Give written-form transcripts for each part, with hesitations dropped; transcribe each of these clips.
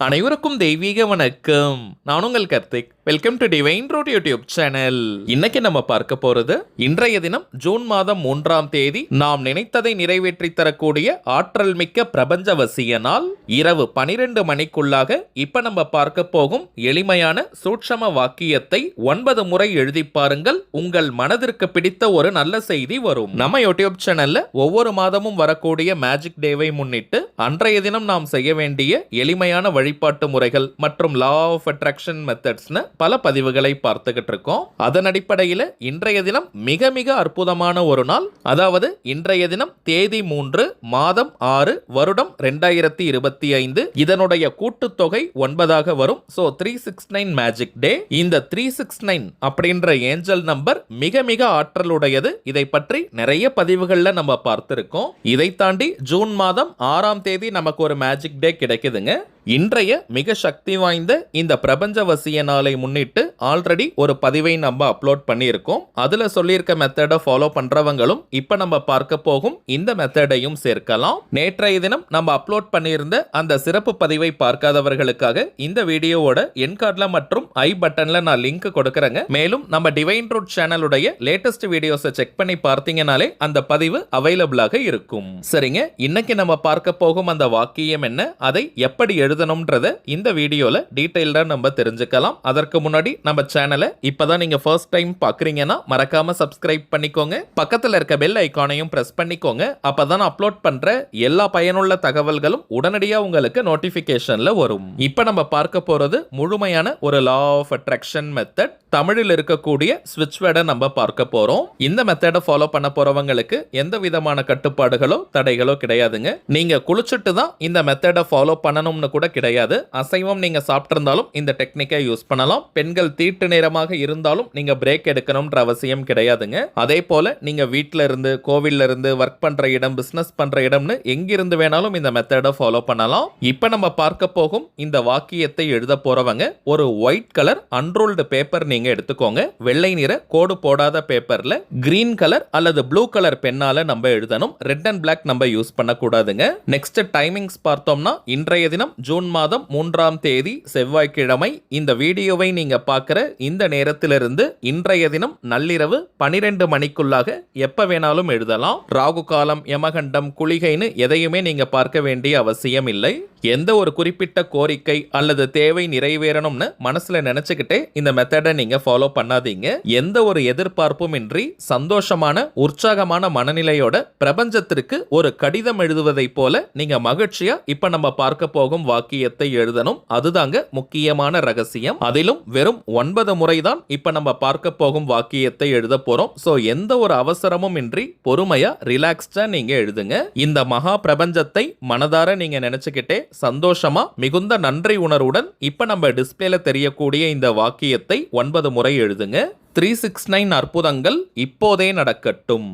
அனைவருக்கும் தெய்வீக வணக்கம். நான் உங்கள் Karthik. Welcome to divine root YouTube channel. இன்னைக்கு நம்ம பார்க்க போறது இன்றைய தினம் ஜூன் மாதம் 3ஆம் தேதி நாம் நினைத்ததை நிறைவேற்றி தரக்கூடிய ஆற்றல் மிக்க பிரபஞ்சவசிய நாள். இரவு 12 மணிக்குள்ளாக இப்ப நம்ம பார்க்க போகும் எளிமையான சூட்சம வாக்கியத்தை 9 முறை எழுதி பாருங்கள். உங்கள் மனதிற்கு பிடித்த ஒரு நல்ல செய்தி வரும். நம்ம யூடியூப் சேனல்ல ஒவ்வொரு மாதமும் வரக்கூடிய மேஜிக் டேவை முன்னிட்டு அன்றைய தினம் நாம் செய்ய வேண்டிய எளிமையான வழிபாட்டு முறைகள் மற்றும் லா ஆஃப் அட்ராக்ஷன் மெத்தட்ஸ்னு பல பதிவுகளை பார்த்துக்கிட்டு இருக்கோம். அதன் அடிப்படையில் இன்றைய தினம் மிக மிக அற்புதமான ஒரு நாள். அதாவது இன்றைய தினம் தேதி 3 மாதம் 6 வருடம் 2025. இதனுடைய கூட்டுத்தொகை 9ஆக வரும். ஸோ 369 மேஜிக் டே. இந்த 369 அப்படின்ற ஏஞ்சல் நம்பர் மிக மிக ஆற்றலுடையது. இதை பற்றி நிறைய பதிவுகள்ல நம்ம பார்த்திருக்கோம். இதை தாண்டி ஜூன் மாதம் 6ஆம் தேதி நமக்கு ஒரு மேஜிக் டே கிடைக்குதுங்க. இன்றைய மிக சக்தி வாய்ந்த இந்த பிரபஞ்சவசிய நாளை முன்னிட்டு ஆல்ரெடி ஒரு பதிவை நம்ம அப்லோட் பண்ணியிருக்கோம். அதுல சொல்லியிருக்க மெத்தடை ஃபாலோ பண்றவங்களும் இப்ப நம்ம பார்க்க போகும் இந்த மெத்தடையும் சேர்க்கலாம். நேற்றைய தினம் நம்ம அப்லோட் பண்ணியிருந்த அந்த சிறப்பு பதிவை பார்க்காதவர்களுக்காக இந்த வீடியோவோட என் கார்ட்ல மற்றும் ஐ பட்டன்ல நான் லிங்க் கொடுக்கறேங்க. மேலும் நம்ம டிவைன் ரூட் சேனலுடைய லேட்டஸ்ட் வீடியோஸை செக் பண்ணி பார்த்தீங்கனாலே அந்த பதிவு அவைலபிளாக இருக்கும். சரிங்க, இன்னைக்கு நம்ம பார்க்க போகும் அந்த வாக்கியம் என்ன, அதை எப்படி எழுதணும்ன்றத இந்த வீடியோல டீடைல்டா நம்ம தெரிஞ்சுக்கலாம். அதற்கு முன்னாடி நம்ம சேனலை இப்பதான் நீங்க ஃபர்ஸ்ட் டைம் பாக்குறீங்கன்னா மறக்காம சப்ஸ்கிரைப் பண்ணிக்கோங்க. பக்கத்துல இருக்க பெல் ஐகானையும் பிரஸ் பண்ணிக்கோங்க. அப்பதான் அப்லோட் பண்ற எல்லா பயனுள்ள தகவல்களும் உடனடியா உங்களுக்கு நோட்டிபிகேஷன்ல வரும். இப்ப நம்ம பார்க்க போறது முழுமையான ஒரு லா ஆஃப் அட்ராக்ஷன் மெத்தட். தமிழில் இருக்கக்கூடிய ஸ்விட்ச் வேர்டை நம்ம பார்க்க போறோம். இந்த மெத்தடை ஃபாலோ பண்ண போறவங்களுக்கு எந்த விதமான கட்டுப்பாடுகளோ தடைகளோ கிடையாதுங்க. நீங்க குளிச்சுட்டு தான் இந்த மெத்தடை ஃபாலோ பண்ணணும்னு கூட கிடையாது. அசைவம் நீங்க சாப்பிட்டிருந்தாலும் இந்த டெக்னிக்கை யூஸ் பண்ணலாம். பெண்கள் தீட்டு நேரமாக இருந்தாலும் நீங்க பிரேக் எடுக்கணும்ன்ற அவசியம் கிடையாதுங்க. அதே போல நீங்க வீட்ல இருந்து, கோவில்ல இருந்து, ஒர்க் பண்ற இடம், பிசினஸ் பண்ற இடம்னு எங்கிருந்து வேணாலும் இந்த மெத்தடை ஃபாலோ பண்ணலாம். இப்ப நம்ம பார்க்க போகும் இந்த வாக்கியத்தை எழுத போறவங்க ஒரு ஒயிட் கலர் அன்ரோல்டு பேப்பர் நீங்க எடுத்துக்கோங்க. வெள்ளை நிற கோடு போடாத பேப்பர்ல கிரீன் கலர் அல்லது ப்ளூ கலர் பெண்ணால நம்ம எழுதணும். ரெட் அண்ட் பிளாக் நம்ம யூஸ் பண்ண கூடாதுங்க. நெக்ஸ்ட் டைமிங்ஸ் பார்த்தோம்னா இன்றைய தினம் ஜூன் மாதம் 3ஆம் தேதி செவ்வாய்க்கிழமை. இந்த வீடியோவை நீங்க பார்க்கிற இந்த நேரத்திலிருந்து இன்றைய தினம் நள்ளிரவு 12 மணிக்குள்ளாக எப்ப வேணாலும் எழுதலாம். ராகு காலம், யமகண்டம், குளிகைன்னு எதையுமே நீங்க பார்க்க வேண்டிய அவசியம் இல்லை. எந்த ஒரு குறிப்பிட்ட கோரிக்கை அல்லது தேவை நிறைவேறணும்னு மனசுல நினைச்சுக்கிட்டே இந்த மெத்தடை நீங்க ஃபாலோ பண்ணாதீங்க. எந்த ஒரு எதிர்பார்ப்பும் இன்றி சந்தோஷமான உற்சாகமான மனநிலையோட பிரபஞ்சத்திற்கு ஒரு கடிதம் எழுதுவதை போல நீங்க மகிழ்ச்சியா இப்ப நம்ம பார்க்க போகும் வாக்கியத்தை எழுதணும். அதுதாங்க முக்கியமான ரகசியம். அதிலும் வெறும் 9 முறைதான் இப்ப நம்ம பார்க்க போகும் வாக்கியத்தை எழுத போறோம். சோ எந்த ஒரு அவசரமும் இன்றி பொறுமையா ரிலாக்ஸ்டா நீங்க எழுதுங்க. இந்த மகா பிரபஞ்சத்தை மனதார நீங்க நினைச்சுக்கிட்டே சந்தோஷமா மிகுந்த நன்றி உணர்வுடன் இப்ப நம்ம டிஸ்பிளேல தெரியக்கூடிய இந்த வாக்கியத்தை 9 முறை எழுதுங்க. 369 அற்புதங்கள் இப்போதே நடக்கட்டும்.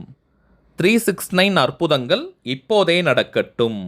369 அற்புதங்கள் இப்போதே நடக்கட்டும்.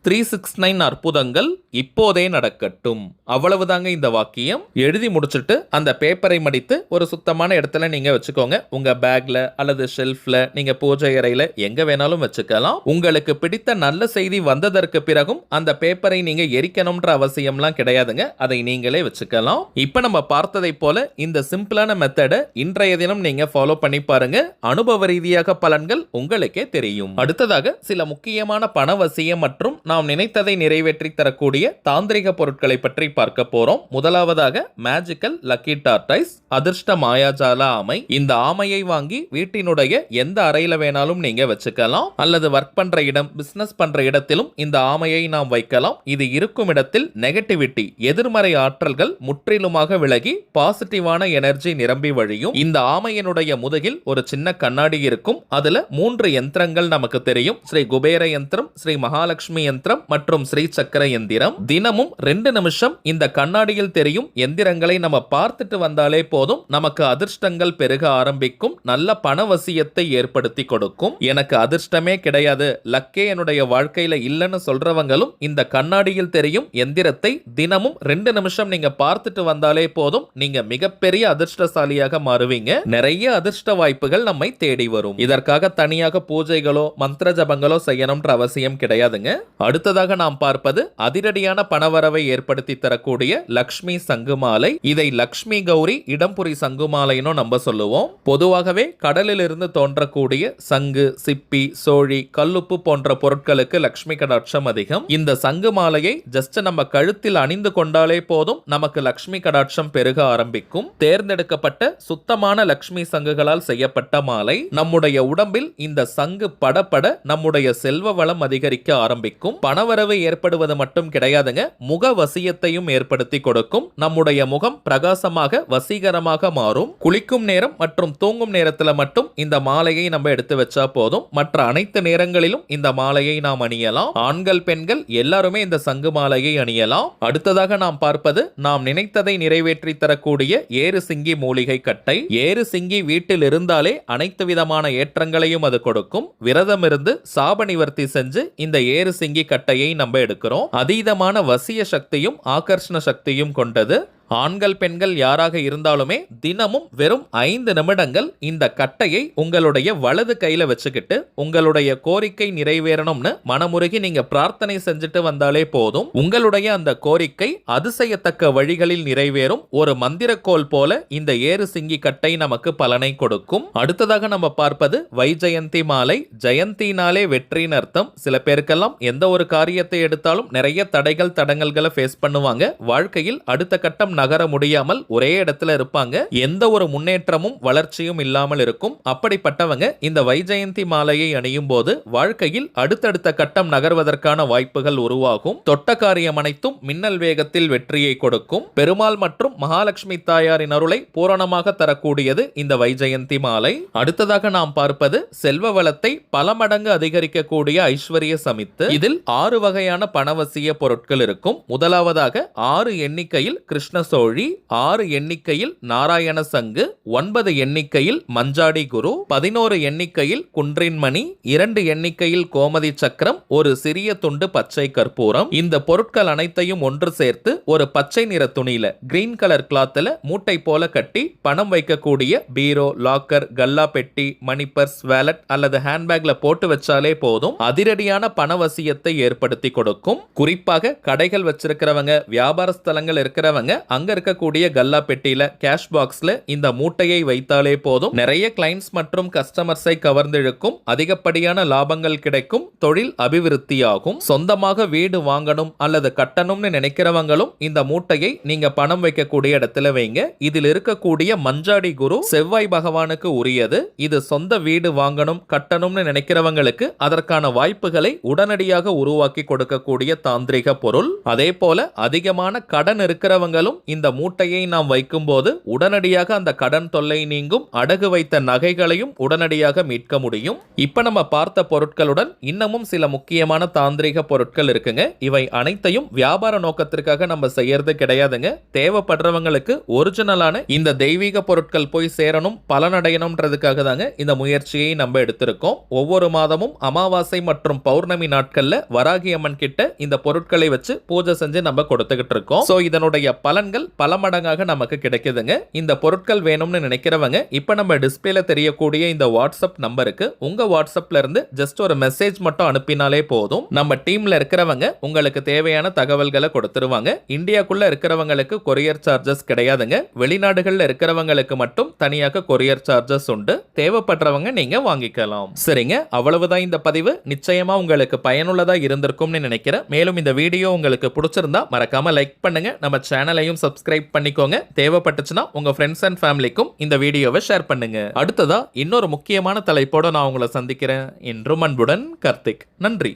369 அற்புதங்கள் இப்போதே நடக்கட்டும். அவ்வளவுதாங்க இந்த வாக்கியம். எழுதி முடிச்சுட்டு அந்த பேப்பரை மடித்து ஒரு சுத்தமான இடத்துல நீங்க வச்சுக்கோங்க. உங்க பேக்ல அல்லது ஷெல்ஃப்ல, நீங்க பூஜை அறையில எங்க வேணாலும் வச்சுக்கலாம். உங்களுக்கு பிடித்த நல்ல செய்தி வந்ததற்கு பிறகும் அந்த பேப்பரை நீங்க எரிக்கணும்ன்ற அவசியம்லாம் கிடையாதுங்க. அதை நீங்களே வச்சுக்கலாம். இப்ப நம்ம பார்த்ததை போல இந்த சிம்பிளான மெத்தடை இன்றைய தினம் நீங்க ஃபாலோ பண்ணி பாருங்க. அனுபவ ரீதியாக பலன்கள் உங்களுக்கே தெரியும். அடுத்ததாக சில முக்கியமான பணவசியம் மற்றும் நாம் நினைத்ததை நிறைவேற்றி தரக்கூடிய தாந்திரிக பொருட்களை பற்றி பார்க்க போறோம். முதலாவதாக மேஜிக்கல் லக்கி டார்டைஸ், அதிர்ஷ்ட மாயாஜால ஆமை. இந்த ஆமையை வாங்கி வீட்டினுடைய எந்த அறையில வேணாலும் நீங்க வச்சுக்கலாம். அல்லது ஒர்க் பண்ற இடம், பிசினஸ் பண்ற இடத்திலும் இந்த ஆமையை நாம் வைக்கலாம். இது இருக்கும் இடத்தில் நெகட்டிவிட்டி, எதிர்மறை ஆற்றல்கள் முற்றிலுமாக விலகி பாசிட்டிவான எனர்ஜி நிரம்பி வழியும். இந்த ஆமையினுடைய முதுகில் ஒரு சின்ன கண்ணாடி இருக்கும். அதுல 3 யந்திரங்கள் நமக்கு தெரியும். ஸ்ரீ குபேர யந்திரம், ஸ்ரீ மகாலட்சுமி யந்திரம் மற்றும் ஸ்ரீ சக்கர யந்திரம். தினமும் 2 நிமிஷம் இந்த கண்ணாடியில் தெரியும் எந்திரங்களை நம்ம பார்த்துட்டு வந்தாலே போதும். நமக்கு அதிர்ஷ்டங்கள் பெருக ஆரம்பிக்கும். நல்ல பணவசியத்தை ஏற்படுத்தி கொடுக்கும். எனக்கு அதிர்ஷ்டமே கிடையாது, லக்கே என்னுடைய வாழ்க்கையில இல்லைன்னு சொல்றவங்களும் இந்த கண்ணாடியில் தெரியும் எந்திரத்தை தினமும் 2 நிமிஷம் நீங்க பார்த்துட்டு வந்தாலே போதும். நீங்க மிகப்பெரிய அதிர்ஷ்டசாலியாக மாறுவீங்க. நிறைய அதிர்ஷ்ட வாய்ப்புகள் நம்மை தேடி வரும். இதற்காக தனியாக பூஜைகளோ மந்திர ஜபங்களோ செய்யணும்ன்ற அவசியம் கிடையாதுங்க. அடுத்ததாக நாம் பார்ப்பது அதிரடியான பணவரவை ஏற்படுத்தி தரக்கூடிய லக்ஷ்மி சங்கு மாலை. இதை லக்ஷ்மி கௌரி இடம்புரி சங்கு மாலைன்னு நம்ம சொல்லுவோம். பொதுவாகவே கடலில் இருந்து தோன்றக்கூடிய சங்கு, சிப்பி, சோழி, கல்லுப்பு போன்ற பொருட்களுக்கு லக்ஷ்மி கடாட்சம் அதிகம். இந்த சங்கு மாலையை ஜஸ்ட் நம்ம கழுத்தில் அணிந்து கொண்டாலே போதும் நமக்கு லக்ஷ்மி கடாட்சம் பெருக ஆரம்பிக்கும். தேர்ந்தெடுக்கப்பட்ட சுத்தமான லக்ஷ்மி சங்குகளால் செய்யப்பட்ட மாலை. நம்முடைய உடம்பில் இந்த சங்கு படப்பட நம்முடைய செல்வ வளம் அதிகரிக்க ஆரம்பிக்கும். பணவரவு ஏற்படுவது மட்டும் கிடையாதுங்க, முக வசியத்தையும் ஏற்படுத்தி கொடுக்கும். நம்முடைய முகம் பிரகாசமாக வசீகரமாக மாறும். குளிக்கும் நேரம் மற்றும் தூங்கும் நேரத்தில் மட்டும் இந்த மாலையை நம்ம எடுத்து வச்சா போதும். மற்ற அனைத்து நேரங்களிலும் இந்த மாலையை நாம் அணியலாம். ஆண்கள் பெண்கள் எல்லாருமே இந்த சங்கு மாலையை அணியலாம். அடுத்ததாக நாம் பார்ப்பது நாம் நினைத்ததை நிறைவேற்றி தரக்கூடிய ஏறு சிங்கி மூலிகை கட்டை. ஏறு சிங்கி வீட்டில் இருந்தாலே அனைத்து விதமான ஏற்றங்களையும் அது கொடுக்கும். விரதம் இருந்து சாப நிவர்த்தி செஞ்சு இந்த ஏறு சிங்கி கட்டையை நம்ம எடுக்கிறோம். அதீதமான வசிய சக்தியும் ஆகர்ஷண சக்தியும் கொண்டது. ஆண்கள் பெண்கள் யாராக இருந்தாலுமே தினமும் வெறும் 5 நிமிடங்கள் இந்த கட்டையை உங்களுடைய வலது கையில வச்சுக்கிட்டு உங்களுடைய கோரிக்கை நிறைவேறணும்னு மனமுருகி நீங்க பிரார்த்தனை செஞ்சுட்டு வந்தாலே போதும். உங்களுடைய அந்த கோரிக்கை அதிசயத்தக்க வழிகளில் நிறைவேறும். ஒரு மந்திரக்கோள் போல இந்த ஏறு சிங்கி கட்டை நமக்கு பலனை கொடுக்கும். அடுத்ததாக நம்ம பார்ப்பது வைஜெயந்தி மாலை. ஜெயந்தினாலே வெற்றின்னு அர்த்தம். சில பேருக்கெல்லாம் எந்த ஒரு காரியத்தை எடுத்தாலும் நிறைய தடைகள் தடங்கல்களை ஃபேஸ் பண்ணுவாங்க. வாழ்க்கையில் அடுத்த கட்டம் நகர முடியாமல் ஒரே இடத்துல இருப்பாங்க. எந்த ஒரு முன்னேற்றமும் வளர்ச்சியும் இல்லாமல் இருக்கும். அப்படிப்பட்டவங்க இந்த வைஜெயந்தி மாலையை அணியும் போது வாழ்க்கையில் அடுத்தடுத்த கட்டம் நகர்வதற்கான வாய்ப்புகள் உருவாகும். தொட்ட காரியம் அனைத்தும் மின்னல் வேகத்தில் வெற்றியை கொடுக்கும். பெருமாள் மற்றும் மகாலட்சுமி தாயாரின் அருளை பூரணமாக தரக்கூடியது இந்த வைஜெயந்தி மாலை. அடுத்ததாக நாம் பார்ப்பது செல்வ வளத்தை பல மடங்கு அதிகரிக்கக்கூடிய ஐஸ்வர்ய சமித்து. இதில் 6 வகையான பணவசிய பொருட்கள் இருக்கும். முதலாவதாக 6 எண்ணிக்கையில் கிருஷ்ண சோழி, 6 எண்ணிக்கையில் நாராயண சங்கு, 9 எண்ணிக்கையில் மஞ்சாடி குரு, 11 எண்ணிக்கையில் குன்றின்மணி, 2 எண்ணிக்கையில் கோமதி சக்கரம், ஒரு சிறிய துண்டு பச்சை கற்பூரம். இந்த பொருட்கள் அனைத்தையும் ஒன்று சேர்த்து ஒரு பச்சை நிற துணியில கிரீன் கலர் கிளாத்ல மூட்டை போல கட்டி பணம் வைக்கக்கூடிய பீரோ, லாக்கர், கல்லா பெட்டி, மணி பர்ஸ், வேலட் அல்லது ஹேண்ட்பேக்ல போட்டு வச்சாலே போதும் அதிரடியான பணவசியத்தை ஏற்படுத்தி கொடுக்கும். குறிப்பாக கடைகள் வச்சிருக்கிறவங்க, வியாபார ஸ்தலங்கள் இருக்கிறவங்க அங்க இருக்கக்கூடிய கல்லா பெட்டியில கேஷ் பாக்ஸ்ல இந்த மூட்டையை வைத்தாலே போதும் நிறைய கிளைண்ட்ஸ் மற்றும் கஸ்டமர்ஸை கவர்ந்திழுக்கும். அதிகப்படியான லாபங்கள் கிடைக்கும். தொழில் அபிவிருத்தியாகும். சொந்தமாக வீடு வாங்கணும் அல்லது கட்டணும்னு நினைக்கிறவங்களும் இந்த மூட்டையை நீங்க பணம் வைக்கக்கூடிய இடத்துல வைங்க. இதில் இருக்கக்கூடிய மஞ்சாடி குரு செவ்வாய் பகவானுக்கு உரியது. இது சொந்த வீடு வாங்கணும் கட்டணும்னு நினைக்கிறவங்களுக்கு அதற்கான வாய்ப்புகளை உடனடியாக உருவாக்கி கொடுக்கக்கூடிய தாந்திரிக பொருள். அதே போல அதிகமான கடன் இருக்கிறவங்களும் இந்த மூட்டையை நாம் வைக்கும் போது உடனடியாக அந்த கடன் தொல்லை நீங்கும். அடகு வைத்த நகைகளையும் உடனடியாக மீட்க முடியும். இப்ப நம்ம பார்த்த பொருட்களுடன் இன்னமும் சில முக்கியமான தாந்திரிக பொருட்கள் இருக்குங்க. இவை அனைத்தையும் வியாபார நோக்கத்திற்காக நம்ம செய்யறது கிடையாதுங்க. தேவைப்படுறவங்களுக்கு ஒரிஜினலான இந்த தெய்வீக பொருட்கள் போய் சேரணும், பலனடையணும்ன்றதுக்காக தாங்க இந்த முயற்சியை நம்ம எடுத்திருக்கோம். ஒவ்வொரு மாதமும் அமாவாசை மற்றும் பௌர்ணமி நாட்கள்ல வராகி அம்மன் கிட்ட இந்த பொருட்களை வச்சு பூஜை செஞ்சு நம்ம கொடுத்துக்கிட்டு இருக்கோம். சோ இதனுடைய பலன்கள் பல மடங்காக நமக்கு கிடைக்குதுங்க. இந்த பொருட்கள் வேணும்னு நினைக்கிறவங்க இப்ப நம்ம டிஸ்பிளேல தெரியக்கூடிய இந்த வாட்ஸ்அப் நம்பருக்கு உங்க வாட்ஸ்அப்ல இருந்து ஜஸ்ட் ஒரு மெசேஜ் மட்டும் அனுப்பினாலே போதும். நம்ம டீம்ல இருக்கிறவங்க உங்களுக்கு தேவையான தகவல்களை கொடுத்துருவாங்க. இந்தியாக்குள்ள இருக்கிறவங்களுக்கு கொரியர் சார்ஜஸ் கிடையாதுங்க. வெளிநாடுகள்ல இருக்கிறவங்களுக்கு மட்டும் தனியாக கொரியர் சார்ஜஸ் உண்டு. தேவைப்படுறவங்க நீங்க வாங்கிக்கலாம். சரிங்க, அவ்வளவுதான் இந்த பதிவு. நிச்சயமா உங்களுக்கு பயனுள்ளதா இருந்திருக்கும்னு நினைக்கிறேன். மேலும் இந்த வீடியோ உங்களுக்கு பிடிச்சிருந்தா மறக்காம லைக் பண்ணுங்க. நம்ம சேனலையும் சப்ஸ்கிரைப் பண்ணிக்கோங்க. தேவைப்பட்டுச்சுன்னா உங்க ஃப்ரெண்ட்ஸ் அண்ட் ஃபேமிலிக்கும் இந்த வீடியோவை ஷேர் பண்ணுங்க. அடுத்ததா இன்னொரு முக்கியமான தலைப்போட நான் உங்களை சந்திக்கிறேன். என்றும் அன்புடன் கார்த்திக். நன்றி.